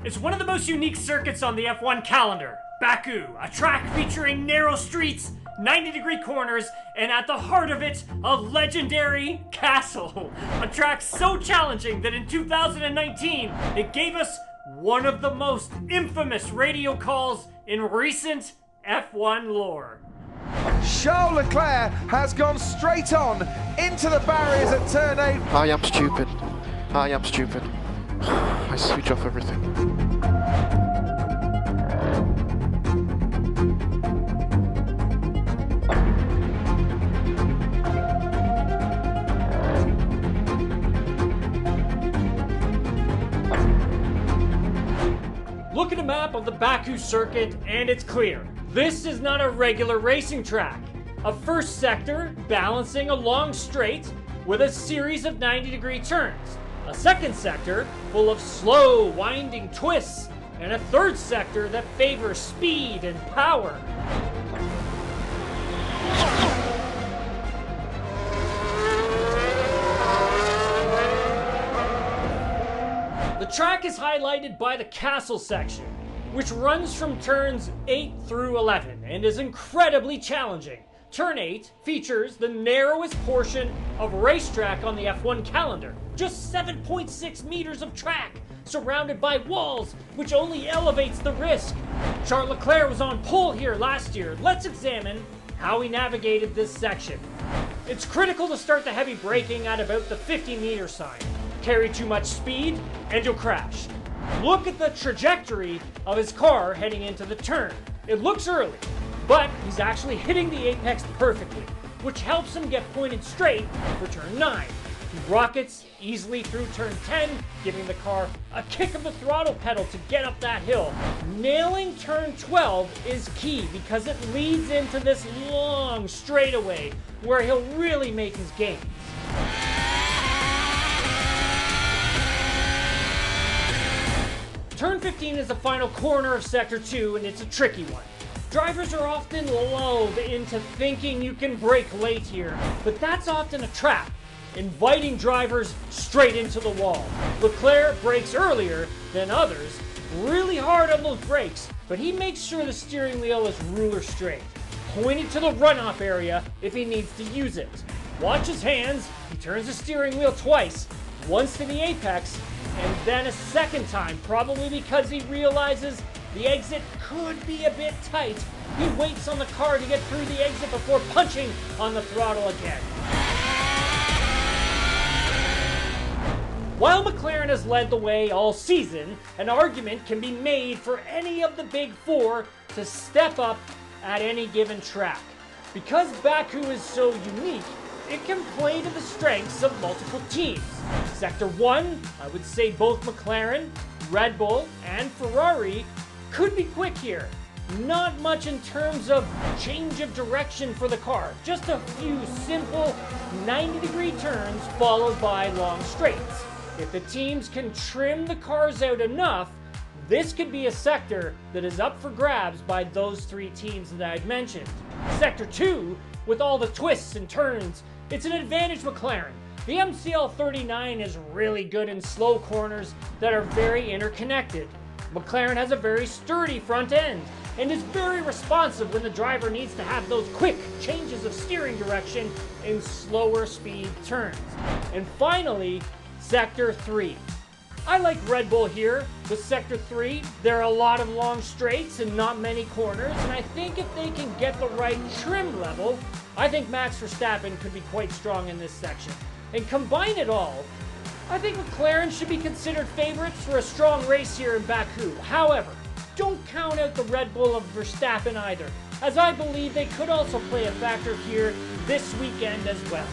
is one of the most unique circuits on the F1 calendar. Baku, a track featuring narrow streets, 90-degree corners, and at the heart of it, a legendary castle. A track so challenging that in 2019, it gave us one of the most infamous radio calls in recent F1 lore. Charles Leclerc has gone straight on into the barriers at turn 8. I am stupid. I am stupid. I switch off everything. Look at a map of the Baku circuit and it's clear. This is not a regular racing track. A first sector balancing a long straight with a series of 90-degree turns. A second sector full of slow, winding twists. And a third sector that favors speed and power. The track is highlighted by the castle section, which runs from turns 8 through 11 and is incredibly challenging. Turn 8 features the narrowest portion of racetrack on the F1 calendar. Just 7.6 meters of track, surrounded by walls, which only elevates the risk. Charles Leclerc was on pole here last year. Let's examine how he navigated this section. It's critical to start the heavy braking at about the 50-meter sign. Carry too much speed and you'll crash. Look at the trajectory of his car heading into the turn. It looks early, but he's actually hitting the apex perfectly, which helps him get pointed straight for turn 9. He rockets easily through turn 10, giving the car a kick of the throttle pedal to get up that hill. Nailing turn 12 is key because it leads into this long straightaway where he'll really make his gains. Turn 15 is the final corner of Sector 2 and it's a tricky one. Drivers are often lulled into thinking you can brake late here, but that's often a trap, inviting drivers straight into the wall. Leclerc brakes earlier than others, really hard on those brakes, but he makes sure the steering wheel is ruler straight, pointing to the runoff area if he needs to use it. Watch his hands, he turns the steering wheel twice, once to the apex, and then a second time, probably because he realizes the exit could be a bit tight. He waits on the car to get through the exit before punching on the throttle again. While McLaren has led the way all season, an argument can be made for any of the big four to step up at any given track. Because Baku is so unique, it can play to the strengths of multiple teams. Sector 1, I would say both McLaren, Red Bull, and Ferrari could be quick here. Not much in terms of change of direction for the car, just a few simple 90-degree turns followed by long straights. If the teams can trim the cars out enough, this could be a sector that is up for grabs by those three teams that I'd mentioned. Sector 2, with all the twists and turns, it's an advantage McLaren. The MCL 39 is really good in slow corners that are very interconnected. McLaren has a very sturdy front end and is very responsive when the driver needs to have those quick changes of steering direction in slower speed turns. And finally, Sector 3. I like Red Bull here. With Sector 3, there are a lot of long straights and not many corners, and I think if they can get the right trim level, I think Max Verstappen could be quite strong in this section. And combine it all, I think McLaren should be considered favorites for a strong race here in Baku. However, don't count out the Red Bull of Verstappen either, as I believe they could also play a factor here this weekend as well.